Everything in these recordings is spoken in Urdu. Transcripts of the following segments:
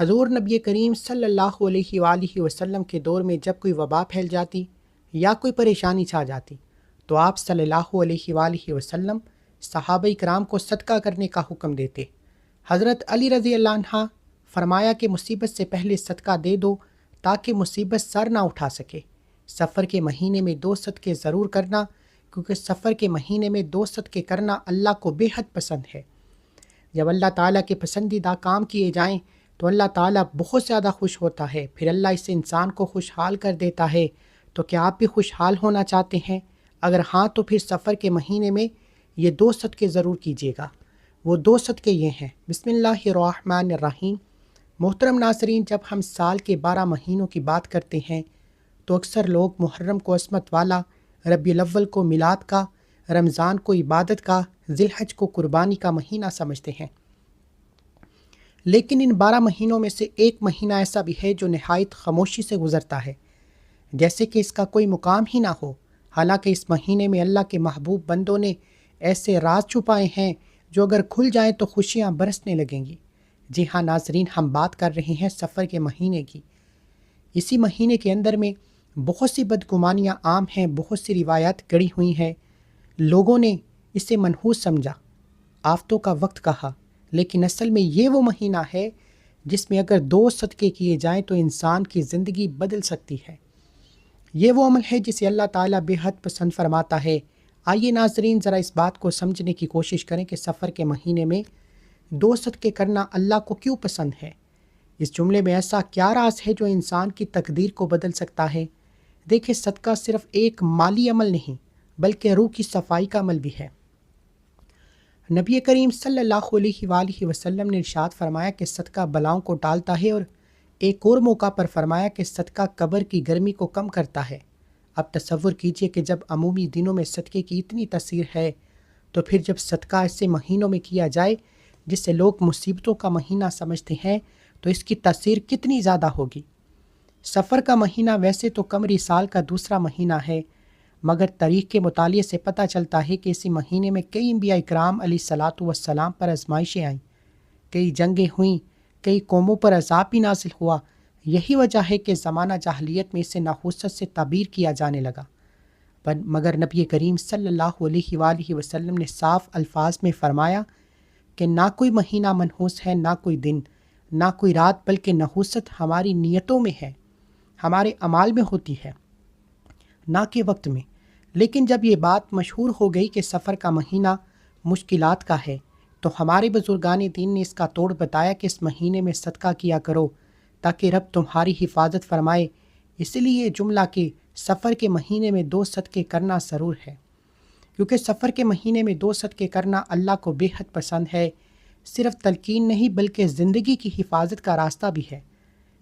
حضور نبی کریم صلی اللہ علیہ وآلہ وسلم کے دور میں جب کوئی وبا پھیل جاتی یا کوئی پریشانی چھا جاتی تو آپ صلی اللہ علیہ وآلہ وسلم صحابہ کرام کو صدقہ کرنے کا حکم دیتے۔ حضرت علی رضی اللہ عنہ فرمایا کہ مصیبت سے پہلے صدقہ دے دو تاکہ مصیبت سر نہ اٹھا سکے۔ سفر کے مہینے میں 2 صدقے ضرور کرنا، کیونکہ سفر کے مہینے میں 2 صدقے کرنا اللہ کو بے حد پسند ہے۔ جب اللہ تعالیٰ کے پسندیدہ کام کیے جائیں تو اللہ تعالیٰ بہت زیادہ خوش ہوتا ہے، پھر اللہ اس انسان کو خوشحال کر دیتا ہے۔ تو کیا آپ بھی خوشحال ہونا چاہتے ہیں؟ اگر ہاں تو پھر سفر کے مہینے میں یہ 2 صدقے ضرور کیجیے گا۔ وہ 2 صدقے یہ ہیں۔ بسم اللہ الرحمن الرحیم۔ محترم ناظرین، جب ہم سال کے 12 مہینوں کی بات کرتے ہیں تو اکثر لوگ محرم کو عصمت والا، ربیع الاول کو میلاد کا، رمضان کو عبادت کا، ذی الحج کو قربانی کا مہینہ سمجھتے ہیں۔ لیکن ان 12 مہینوں میں سے ایک مہینہ ایسا بھی ہے جو نہایت خاموشی سے گزرتا ہے، جیسے کہ اس کا کوئی مقام ہی نہ ہو۔ حالانکہ اس مہینے میں اللہ کے محبوب بندوں نے ایسے راز چھپائے ہیں جو اگر کھل جائیں تو خوشیاں برسنے لگیں گی۔ جی ہاں ناظرین، ہم بات کر رہے ہیں سفر کے مہینے کی۔ اسی مہینے کے اندر میں بہت سی بدگمانیاں عام ہیں، بہت سی روایات گڑی ہوئی ہیں۔ لوگوں نے اسے منحوس سمجھا، آفتوں کا وقت کہا، لیکن اصل میں یہ وہ مہینہ ہے جس میں اگر 2 صدقے کیے جائیں تو انسان کی زندگی بدل سکتی ہے۔ یہ وہ عمل ہے جسے اللہ تعالیٰ بے حد پسند فرماتا ہے۔ آئیے ناظرین ذرا اس بات کو سمجھنے کی کوشش کریں کہ سفر کے مہینے میں 2 صدقے کرنا اللہ کو کیوں پسند ہے۔ اس جملے میں ایسا کیا راز ہے جو انسان کی تقدیر کو بدل سکتا ہے؟ دیکھیں، صدقہ صرف ایک مالی عمل نہیں بلکہ روح کی صفائی کا عمل بھی ہے۔ نبی کریم صلی اللہ علیہ وآلہ وسلم نے ارشاد فرمایا کہ صدقہ بلاؤں کو ٹالتا ہے، اور ایک اور موقع پر فرمایا کہ صدقہ قبر کی گرمی کو کم کرتا ہے۔ اب تصور کیجئے کہ جب عمومی دنوں میں صدقے کی اتنی تاثیر ہے تو پھر جب صدقہ ایسے مہینوں میں کیا جائے جسے لوگ مصیبتوں کا مہینہ سمجھتے ہیں تو اس کی تاثیر کتنی زیادہ ہوگی۔ سفر کا مہینہ ویسے تو قمری سال کا دوسرا مہینہ ہے، مگر تاریخ کے مطالعے سے پتہ چلتا ہے کہ اسی مہینے میں کئی انبیاء اکرام علیہ الصلاۃ والسلام پر آزمائشیں آئیں، کئی جنگیں ہوئیں، کئی قوموں پر عذاب بھی نازل ہوا۔ یہی وجہ ہے کہ زمانہ جاہلیت میں اسے نحوست سے تعبیر کیا جانے لگا، مگر نبی کریم صلی اللہ علیہ وآلہ وسلم نے صاف الفاظ میں فرمایا کہ نہ کوئی مہینہ منحوس ہے، نہ کوئی دن، نہ کوئی رات، بلکہ نحوست ہماری نیتوں میں ہے، ہمارے اعمال میں ہوتی ہے، نہ کہ وقت میں۔ لیکن جب یہ بات مشہور ہو گئی کہ سفر کا مہینہ مشکلات کا ہے تو ہمارے بزرگان دین نے اس کا توڑ بتایا کہ اس مہینے میں صدقہ کیا کرو تاکہ رب تمہاری حفاظت فرمائے۔ اس لیے یہ جملہ کہ سفر کے مہینے میں 2 صدقے کرنا ضرور ہے، کیونکہ سفر کے مہینے میں 2 صدقے کرنا اللہ کو بے حد پسند ہے۔ صرف تلقین نہیں بلکہ زندگی کی حفاظت کا راستہ بھی ہے۔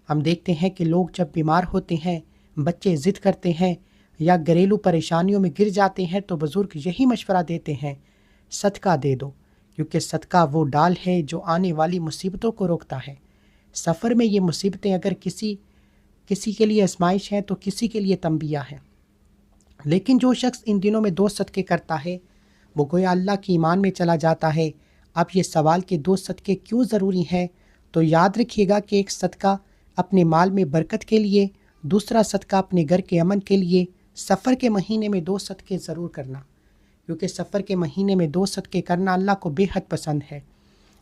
ہم دیکھتے ہیں کہ لوگ جب بیمار ہوتے ہیں، بچے ضد کرتے ہیں یا گھریلو پریشانیوں میں گر جاتے ہیں تو بزرگ یہی مشورہ دیتے ہیں، صدقہ دے دو، کیونکہ صدقہ وہ ڈال ہے جو آنے والی مصیبتوں کو روکتا ہے۔ سفر میں یہ مصیبتیں اگر کسی کے لیے آزمائش ہیں تو کسی کے لیے تنبیہ ہے۔ لیکن جو شخص ان دنوں میں 2 صدقے کرتا ہے وہ گویا اللہ کی ایمان میں چلا جاتا ہے۔ اب یہ سوال کہ 2 صدقے کیوں ضروری ہیں، تو یاد رکھیے گا کہ ایک صدقہ اپنے مال میں برکت کے لیے، دوسرا صدقہ اپنے گھر کے امن کے لیے۔ سفر کے مہینے میں 2 صدقے ضرور کرنا، کیونکہ سفر کے مہینے میں 2 صدقے کرنا اللہ کو بے حد پسند ہے۔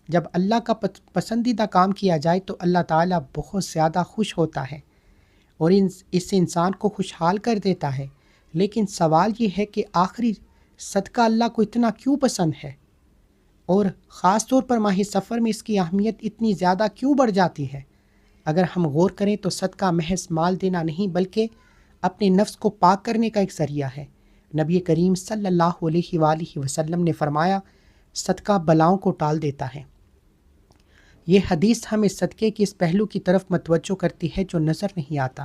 جب اللہ کا پسندیدہ کام کیا جائے تو اللہ تعالیٰ بہت زیادہ خوش ہوتا ہے اور اس سے انسان کو خوشحال کر دیتا ہے۔ لیکن سوال یہ ہے کہ آخری صدقہ اللہ کو اتنا کیوں پسند ہے، اور خاص طور پر ماہ سفر میں اس کی اہمیت اتنی زیادہ کیوں بڑھ جاتی ہے؟ اگر ہم غور کریں تو صدقہ محض مال دینا نہیں بلکہ اپنے نفس کو پاک کرنے کا ایک ذریعہ ہے۔ نبی کریم صلی اللہ علیہ وآلہ وسلم نے فرمایا، صدقہ بلاؤں کو ٹال دیتا ہے۔ یہ حدیث ہمیں صدقے کی اس پہلو کی طرف متوجہ کرتی ہے جو نظر نہیں آتا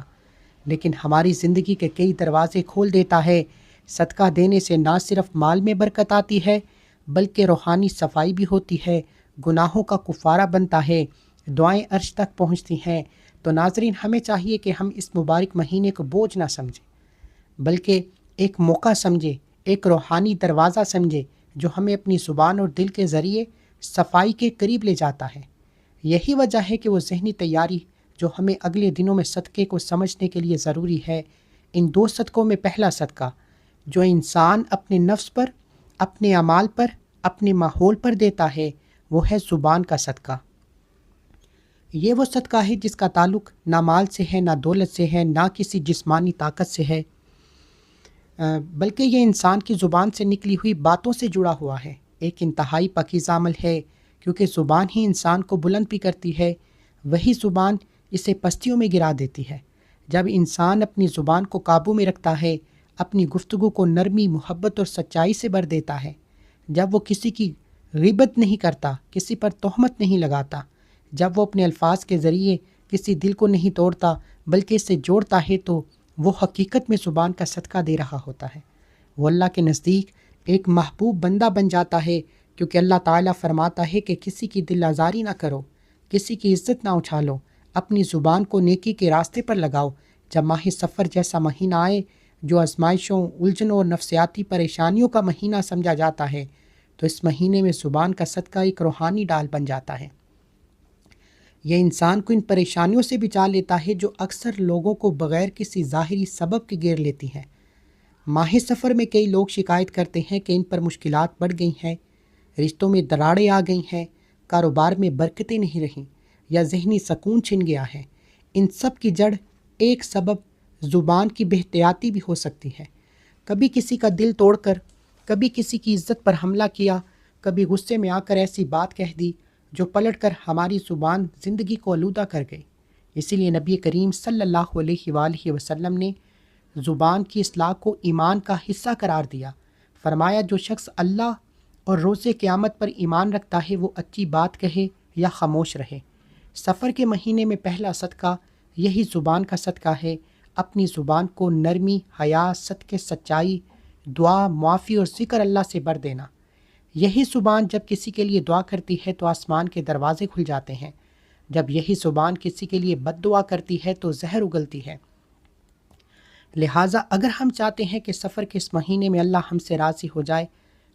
لیکن ہماری زندگی کے کئی دروازے کھول دیتا ہے۔ صدقہ دینے سے نہ صرف مال میں برکت آتی ہے بلکہ روحانی صفائی بھی ہوتی ہے، گناہوں کا کفارہ بنتا ہے، دعائیں عرش تک پہنچتی ہیں۔ تو ناظرین، ہمیں چاہیے کہ ہم اس مبارک مہینے کو بوجھ نہ سمجھیں بلکہ ایک موقع سمجھے، ایک روحانی دروازہ سمجھے جو ہمیں اپنی زبان اور دل کے ذریعے صفائی کے قریب لے جاتا ہے۔ یہی وجہ ہے کہ وہ ذہنی تیاری جو ہمیں اگلے دنوں میں صدقے کو سمجھنے کے لیے ضروری ہے، ان 2 صدقوں میں پہلا صدقہ جو انسان اپنے نفس پر، اپنے اعمال پر، اپنے ماحول پر دیتا ہے، وہ ہے زبان کا صدقہ۔ یہ وہ صدقہ ہے جس کا تعلق نہ مال سے ہے، نہ دولت سے ہے، نہ کسی جسمانی طاقت سے ہے، بلکہ یہ انسان کی زبان سے نکلی ہوئی باتوں سے جڑا ہوا ہے۔ ایک انتہائی پاکیزہ عمل ہے، کیونکہ زبان ہی انسان کو بلند بھی کرتی ہے، وہی زبان اسے پستیوں میں گرا دیتی ہے۔ جب انسان اپنی زبان کو قابو میں رکھتا ہے، اپنی گفتگو کو نرمی، محبت اور سچائی سے بھر دیتا ہے، جب وہ کسی کی غیبت نہیں کرتا، کسی پر تہمت نہیں لگاتا، جب وہ اپنے الفاظ کے ذریعے کسی دل کو نہیں توڑتا بلکہ اسے جوڑتا ہے، تو وہ حقیقت میں زبان کا صدقہ دے رہا ہوتا ہے۔ وہ اللہ کے نزدیک ایک محبوب بندہ بن جاتا ہے، کیونکہ اللہ تعالیٰ فرماتا ہے کہ کسی کی دل آزاری نہ کرو، کسی کی عزت نہ اچھالو، اپنی زبان کو نیکی کے راستے پر لگاؤ۔ جب ماہ سفر جیسا مہینہ آئے جو آزمائشوں، الجھنوں اور نفسیاتی پریشانیوں کا مہینہ سمجھا جاتا ہے، تو اس مہینے میں زبان کا صدقہ ایک روحانی ڈال بن جاتا ہے۔ یہ انسان کو ان پریشانیوں سے بچا لیتا ہے جو اکثر لوگوں کو بغیر کسی ظاہری سبب کے گھیر لیتی ہیں۔ ماہ سفر میں کئی لوگ شکایت کرتے ہیں کہ ان پر مشکلات بڑھ گئی ہیں، رشتوں میں دراڑیں آ گئی ہیں، کاروبار میں برکتیں نہیں رہیں، یا ذہنی سکون چھن گیا ہے۔ ان سب کی جڑ ایک سبب زبان کی بے احتیاطی بھی ہو سکتی ہے۔ کبھی کسی کا دل توڑ کر، کبھی کسی کی عزت پر حملہ کیا، کبھی غصے میں آ کر ایسی بات کہہ دی جو پلٹ کر ہماری زبان زندگی کو آلودہ کر گئی۔ اسی لیے نبی کریم صلی اللہ علیہ وآلہ وسلم نے زبان کی اصلاح کو ایمان کا حصہ قرار دیا۔ فرمایا جو شخص اللہ اور روز قیامت پر ایمان رکھتا ہے وہ اچھی بات کہے یا خاموش رہے۔ سفر کے مہینے میں پہلا صدقہ یہی زبان کا صدقہ ہے۔ اپنی زبان کو نرمی، حیا، صدقے، سچائی، دعا، معافی اور ذکر اللہ سے بھر دینا۔ یہی زبان جب کسی کے لیے دعا کرتی ہے تو آسمان کے دروازے کھل جاتے ہیں، جب یہی زبان کسی کے لیے بد دعا کرتی ہے تو زہر اگلتی ہے۔ لہٰذا اگر ہم چاہتے ہیں کہ سفر کے اس مہینے میں اللہ ہم سے راضی ہو جائے،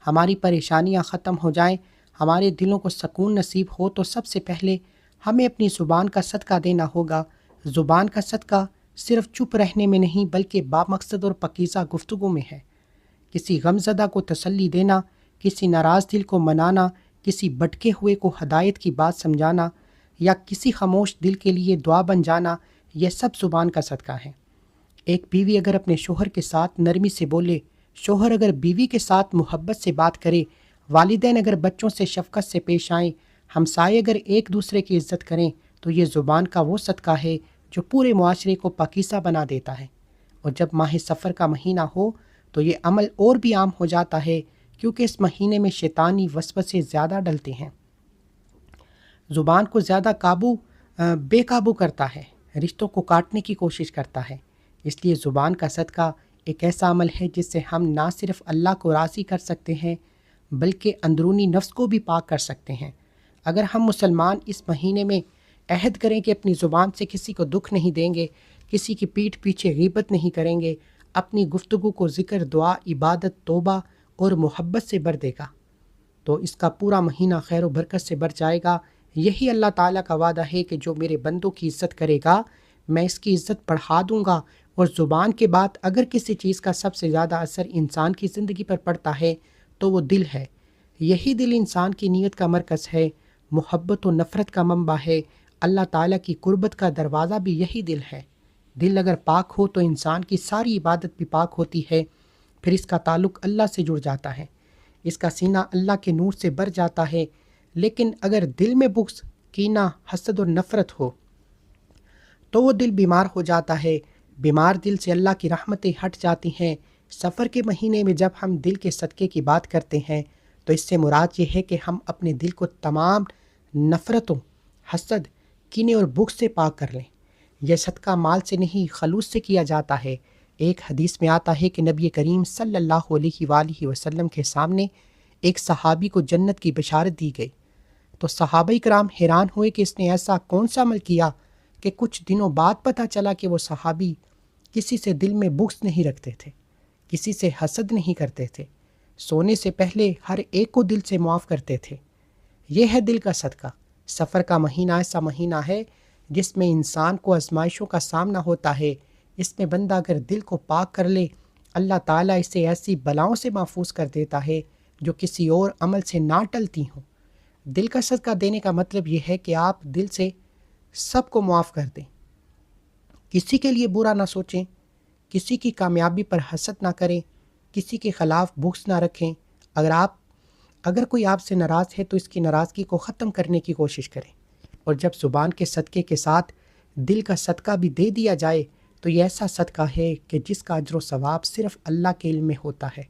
ہماری پریشانیاں ختم ہو جائیں، ہمارے دلوں کو سکون نصیب ہو، تو سب سے پہلے ہمیں اپنی زبان کا صدقہ دینا ہوگا۔ زبان کا صدقہ صرف چپ رہنے میں نہیں بلکہ بامقصد اور پاکیزہ گفتگو میں ہے۔ کسی غمزدہ کو تسلی دینا، کسی ناراض دل کو منانا، کسی بھٹکے ہوئے کو ہدایت کی بات سمجھانا، یا کسی خاموش دل کے لیے دعا بن جانا، یہ سب زبان کا صدقہ ہے۔ ایک بیوی اگر اپنے شوہر کے ساتھ نرمی سے بولے، شوہر اگر بیوی کے ساتھ محبت سے بات کرے، والدین اگر بچوں سے شفقت سے پیش آئیں، ہمسائے اگر ایک دوسرے کی عزت کریں، تو یہ زبان کا وہ صدقہ ہے جو پورے معاشرے کو پاکیزہ بنا دیتا ہے۔ اور جب ماہ سفر کا مہینہ ہو تو یہ عمل اور بھی عام ہو جاتا ہے، کیونکہ اس مہینے میں شیطانی وسوسے زیادہ ڈلتے ہیں۔ زبان کو زیادہ بے قابو کرتا ہے، رشتوں کو کاٹنے کی کوشش کرتا ہے۔ اس لیے زبان کا صدقہ ایک ایسا عمل ہے جس سے ہم نہ صرف اللہ کو راضی کر سکتے ہیں بلکہ اندرونی نفس کو بھی پاک کر سکتے ہیں۔ اگر ہم مسلمان اس مہینے میں عہد کریں کہ اپنی زبان سے کسی کو دکھ نہیں دیں گے، کسی کی پیٹھ پیچھے غیبت نہیں کریں گے، اپنی گفتگو کو ذکر، دعا، عبادت، توبہ اور محبت سے بھر دے گا، تو اس کا پورا مہینہ خیر و برکت سے بھر جائے گا۔ یہی اللہ تعالیٰ کا وعدہ ہے کہ جو میرے بندوں کی عزت کرے گا میں اس کی عزت بڑھا دوں گا۔ اور زبان کے بعد اگر کسی چیز کا سب سے زیادہ اثر انسان کی زندگی پر پڑتا ہے تو وہ دل ہے۔ یہی دل انسان کی نیت کا مرکز ہے، محبت و نفرت کا منبع ہے، اللہ تعالیٰ کی قربت کا دروازہ بھی یہی دل ہے۔ دل اگر پاک ہو تو انسان کی ساری عبادت بھی پاک ہوتی ہے، پھر اس کا تعلق اللہ سے جڑ جاتا ہے، اس کا سینہ اللہ کے نور سے بھر جاتا ہے۔ لیکن اگر دل میں بغض، کینہ، حسد اور نفرت ہو تو وہ دل بیمار ہو جاتا ہے، بیمار دل سے اللہ کی رحمتیں ہٹ جاتی ہیں۔ سفر کے مہینے میں جب ہم دل کے صدقے کی بات کرتے ہیں تو اس سے مراد یہ ہے کہ ہم اپنے دل کو تمام نفرتوں، حسد، کینے اور بغض سے پاک کر لیں۔ یہ صدقہ مال سے نہیں خلوص سے کیا جاتا ہے۔ ایک حدیث میں آتا ہے کہ نبی کریم صلی اللہ علیہ وآلہ وسلم کے سامنے ایک صحابی کو جنت کی بشارت دی گئی تو صحابہ کرام حیران ہوئے کہ اس نے ایسا کون سا عمل کیا کہ کچھ دنوں بعد پتہ چلا کہ وہ صحابی کسی سے دل میں بغض نہیں رکھتے تھے، کسی سے حسد نہیں کرتے تھے، سونے سے پہلے ہر ایک کو دل سے معاف کرتے تھے۔ یہ ہے دل کا صدقہ۔ سفر کا مہینہ ایسا مہینہ ہے جس میں انسان کو آزمائشوں کا سامنا ہوتا ہے۔ اس میں بندہ اگر دل کو پاک کر لے، اللہ تعالیٰ اسے ایسی بلاؤں سے محفوظ کر دیتا ہے جو کسی اور عمل سے نہ ٹلتی ہوں۔ دل کا صدقہ دینے کا مطلب یہ ہے کہ آپ دل سے سب کو معاف کر دیں، کسی کے لیے برا نہ سوچیں، کسی کی کامیابی پر حسد نہ کریں، کسی کے خلاف بغض نہ رکھیں۔ اگر کوئی آپ سے ناراض ہے تو اس کی ناراضگی کو ختم کرنے کی کوشش کریں، اور جب زبان کے صدقے کے ساتھ دل کا صدقہ بھی دے دیا جائے تو یہ ایسا صدقہ ہے کہ جس کا اجر و ثواب صرف اللہ کے علم میں ہوتا ہے۔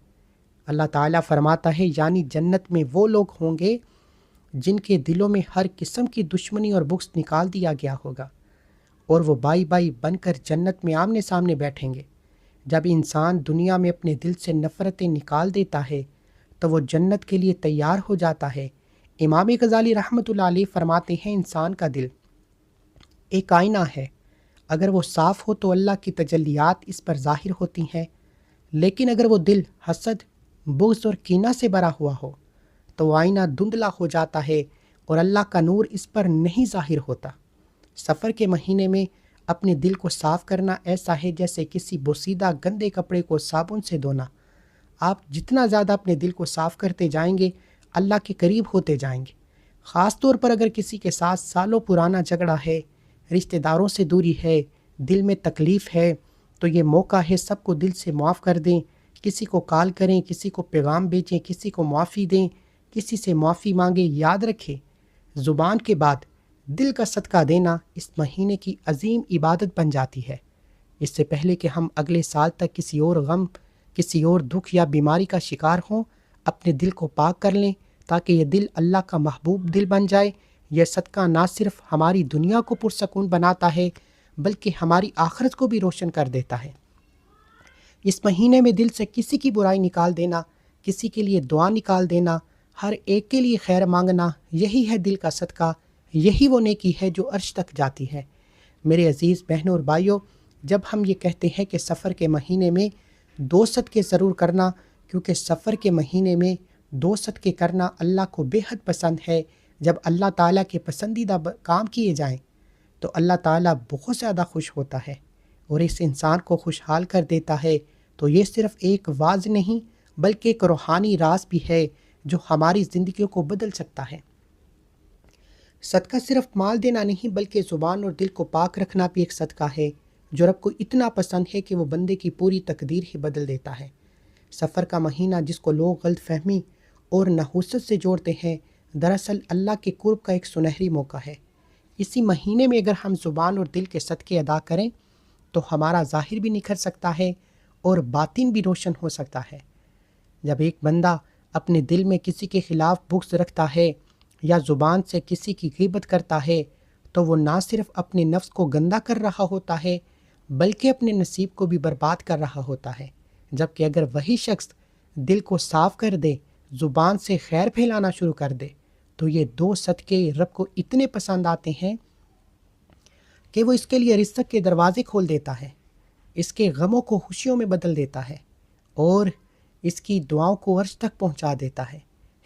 اللہ تعالیٰ فرماتا ہے، یعنی جنت میں وہ لوگ ہوں گے جن کے دلوں میں ہر قسم کی دشمنی اور بغض نکال دیا گیا ہوگا، اور وہ بائی بائی بن کر جنت میں آمنے سامنے بیٹھیں گے۔ جب انسان دنیا میں اپنے دل سے نفرتیں نکال دیتا ہے تو وہ جنت کے لیے تیار ہو جاتا ہے۔ امام غزالی رحمۃ اللہ علیہ فرماتے ہیں، انسان کا دل ایک آئینہ ہے، اگر وہ صاف ہو تو اللہ کی تجلیات اس پر ظاہر ہوتی ہیں، لیکن اگر وہ دل حسد، بغض اور کینہ سے بھرا ہوا ہو تو وہ آئینہ دھندلا ہو جاتا ہے اور اللہ کا نور اس پر نہیں ظاہر ہوتا۔ سفر کے مہینے میں اپنے دل کو صاف کرنا ایسا ہے جیسے کسی بوسیدہ گندے کپڑے کو صابن سے دھونا۔ آپ جتنا زیادہ اپنے دل کو صاف کرتے جائیں گے، اللہ کے قریب ہوتے جائیں گے۔ خاص طور پر اگر کسی کے ساتھ سالوں پرانا جھگڑا ہے، رشتہ داروں سے دوری ہے، دل میں تکلیف ہے، تو یہ موقع ہے سب کو دل سے معاف کر دیں۔ کسی کو کال کریں، کسی کو پیغام بھیجیں، کسی کو معافی دیں، کسی سے معافی مانگیں۔ یاد رکھیں، زبان کے بعد دل کا صدقہ دینا اس مہینے کی عظیم عبادت بن جاتی ہے۔ اس سے پہلے کہ ہم اگلے سال تک کسی اور غم، کسی اور دکھ یا بیماری کا شکار ہوں، اپنے دل کو پاک کر لیں تاکہ یہ دل اللہ کا محبوب دل بن جائے۔ یہ صدقہ نہ صرف ہماری دنیا کو پرسکون بناتا ہے بلکہ ہماری آخرت کو بھی روشن کر دیتا ہے۔ اس مہینے میں دل سے کسی کی برائی نکال دینا، کسی کے لیے دعا نکال دینا، ہر ایک کے لیے خیر مانگنا، یہی ہے دل کا صدقہ، یہی وہ نیکی ہے جو عرش تک جاتی ہے۔ میرے عزیز بہنوں اور بھائیوں، جب ہم یہ کہتے ہیں کہ سفر کے مہینے میں 2 صدقے ضرور کرنا، کیونکہ سفر کے مہینے میں 2 صدقے کرنا اللہ کو بے حد پسند ہے۔ جب اللہ تعالیٰ کے پسندیدہ کام کیے جائیں تو اللہ تعالیٰ بہت زیادہ خوش ہوتا ہے اور اس انسان کو خوشحال کر دیتا ہے۔ تو یہ صرف ایک واعظ نہیں بلکہ ایک روحانی راز بھی ہے جو ہماری زندگیوں کو بدل سکتا ہے۔ صدقہ صرف مال دینا نہیں بلکہ زبان اور دل کو پاک رکھنا بھی ایک صدقہ ہے جو رب کو اتنا پسند ہے کہ وہ بندے کی پوری تقدیر ہی بدل دیتا ہے۔ سفر کا مہینہ جس کو لوگ غلط فہمی اور نحوست سے جوڑتے ہیں، دراصل اللہ کے قرب کا ایک سنہری موقع ہے۔ اسی مہینے میں اگر ہم زبان اور دل کے صدقے ادا کریں تو ہمارا ظاہر بھی نکھر سکتا ہے اور باطن بھی روشن ہو سکتا ہے۔ جب ایک بندہ اپنے دل میں کسی کے خلاف بغض رکھتا ہے یا زبان سے کسی کی غیبت کرتا ہے تو وہ نہ صرف اپنے نفس کو گندا کر رہا ہوتا ہے بلکہ اپنے نصیب کو بھی برباد کر رہا ہوتا ہے۔ جبکہ اگر وہی شخص دل کو صاف کر دے، زبان سے خیر پھیلانا شروع کر دے، تو یہ 2 صدقے رب کو اتنے پسند آتے ہیں کہ وہ اس کے لیے رزق کے دروازے کھول دیتا ہے، اس کے غموں کو خوشیوں میں بدل دیتا ہے اور اس کی دعاؤں کو عرش تک پہنچا دیتا ہے۔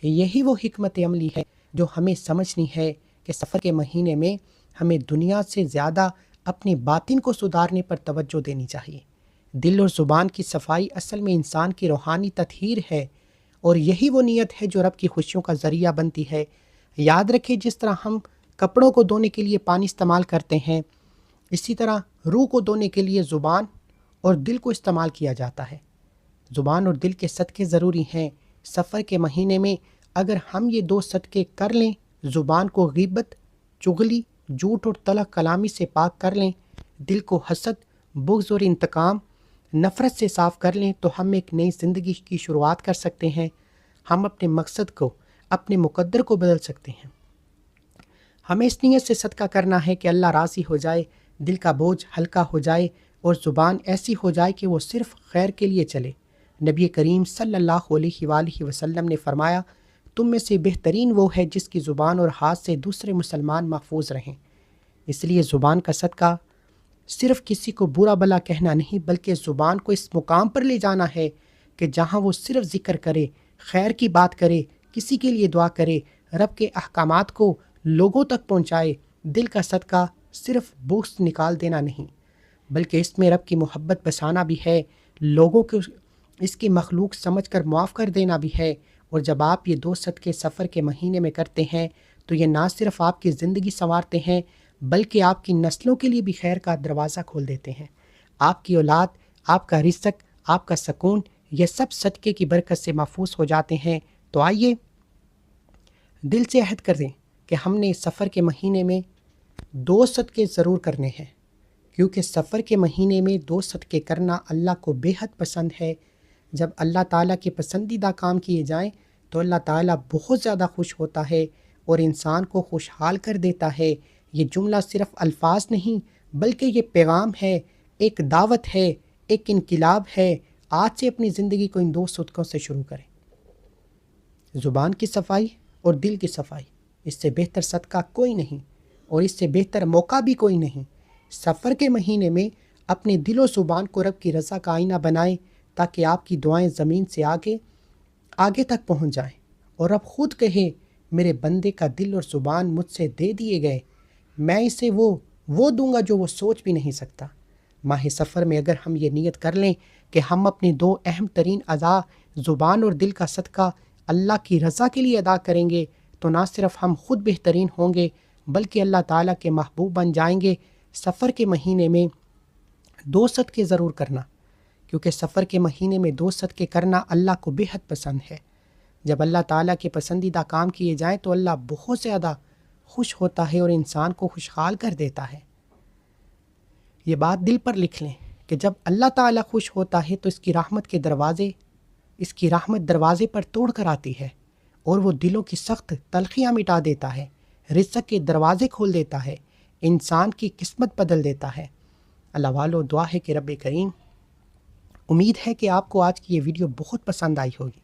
یہی وہ حکمت عملی ہے جو ہمیں سمجھنی ہے کہ سفر کے مہینے میں ہمیں دنیا سے زیادہ اپنے باطن کو سدھارنے پر توجہ دینی چاہیے۔ دل اور زبان کی صفائی اصل میں انسان کی روحانی تطہیر ہے اور یہی وہ نیت ہے جو رب کی خوشیوں کا ذریعہ بنتی ہے۔ یاد رکھیں، جس طرح ہم کپڑوں کو دھونے کے لیے پانی استعمال کرتے ہیں، اسی طرح روح کو دھونے کے لیے زبان اور دل کو استعمال کیا جاتا ہے۔ زبان اور دل کے صدقے ضروری ہیں۔ سفر کے مہینے میں اگر ہم یہ 2 صدقے کر لیں، زبان کو غیبت، چغلی، جھوٹ اور تلخ کلامی سے پاک کر لیں، دل کو حسد، بغض اور انتقام، نفرت سے صاف کر لیں، تو ہم ایک نئی زندگی کی شروعات کر سکتے ہیں۔ ہم اپنے مقصد کو، اپنے مقدر کو بدل سکتے ہیں۔ ہمیں اس نیت سے صدقہ کرنا ہے کہ اللہ راضی ہو جائے، دل کا بوجھ ہلکا ہو جائے اور زبان ایسی ہو جائے کہ وہ صرف خیر کے لیے چلے۔ نبی کریم صلی اللہ علیہ وآلہ وسلم نے فرمایا، تم میں سے بہترین وہ ہے جس کی زبان اور ہاتھ سے دوسرے مسلمان محفوظ رہیں۔ اس لیے زبان کا صدقہ صرف کسی کو برا بھلا کہنا نہیں بلکہ زبان کو اس مقام پر لے جانا ہے کہ جہاں وہ صرف ذکر کرے، خیر کی بات کرے، کسی کے لیے دعا کرے، رب کے احکامات کو لوگوں تک پہنچائے۔ دل کا صدقہ صرف بغض نکال دینا نہیں، بلکہ اس میں رب کی محبت بسانا بھی ہے، لوگوں کو اس کی مخلوق سمجھ کر معاف کر دینا بھی ہے۔ اور جب آپ یہ 2 صدقے سفر کے مہینے میں کرتے ہیں تو یہ نہ صرف آپ کی زندگی سنوارتے ہیں بلکہ آپ کی نسلوں کے لیے بھی خیر کا دروازہ کھول دیتے ہیں۔ آپ کی اولاد، آپ کا رزق، آپ کا سکون، یہ سب صدقے کی برکت سے محفوظ ہو جاتے ہیں۔ تو آئیے دل سے عہد کر دیں کہ ہم نے سفر کے مہینے میں 2 صدقے ضرور کرنے ہیں، کیونکہ سفر کے مہینے میں 2 صدقے کرنا اللہ کو بے حد پسند ہے۔ جب اللہ تعالیٰ کے پسندیدہ کام کیے جائیں تو اللہ تعالیٰ بہت زیادہ خوش ہوتا ہے اور انسان کو خوشحال کر دیتا ہے۔ یہ جملہ صرف الفاظ نہیں بلکہ یہ پیغام ہے، ایک دعوت ہے، ایک انقلاب ہے۔ آج سے اپنی زندگی کو ان 2 صدقوں سے شروع کریں۔ زبان کی صفائی اور دل کی صفائی، اس سے بہتر صدقہ کوئی نہیں اور اس سے بہتر موقع بھی کوئی نہیں۔ سفر کے مہینے میں اپنے دل و زبان کو رب کی رضا کا آئینہ بنائیں تاکہ آپ کی دعائیں زمین سے آگے تک پہنچ جائیں، اور رب خود کہے میرے بندے کا دل اور زبان مجھ سے دے دیے گئے، میں اسے وہ دوں گا جو وہ سوچ بھی نہیں سکتا۔ ماہ سفر میں اگر ہم یہ نیت کر لیں کہ ہم اپنی 2 اہم ترین اعضاء زبان اور دل کا صدقہ اللہ کی رضا کے لیے ادا کریں گے تو نہ صرف ہم خود بہترین ہوں گے بلکہ اللہ تعالیٰ کے محبوب بن جائیں گے۔ سفر کے مہینے میں 2 صدقے ضرور کرنا، کیونکہ سفر کے مہینے میں 2 صدقے کرنا اللہ کو بے حد پسند ہے۔ جب اللہ تعالیٰ کے پسندیدہ کام کیے جائیں تو اللہ بہت زیادہ خوش ہوتا ہے اور انسان کو خوشحال کر دیتا ہے۔ یہ بات دل پر لکھ لیں کہ جب اللہ تعالیٰ خوش ہوتا ہے تو اس کی رحمت دروازے پر توڑ کر آتی ہے اور وہ دلوں کی سخت تلخیاں مٹا دیتا ہے، رزق کے دروازے کھول دیتا ہے، انسان کی قسمت بدل دیتا ہے۔ اللہ والو دعا ہے کہ رب کریم، امید ہے کہ آپ کو آج کی یہ ویڈیو بہت پسند آئی ہوگی۔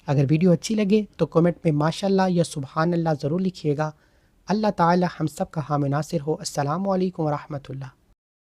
اگر ویڈیو اچھی لگے تو کمنٹ میں ماشاءاللہ یا سبحان اللہ ضرور لکھیے گا۔ اللہ تعالی ہم سب کا حامی ناصر ہو۔ السلام علیکم ورحمۃ اللہ۔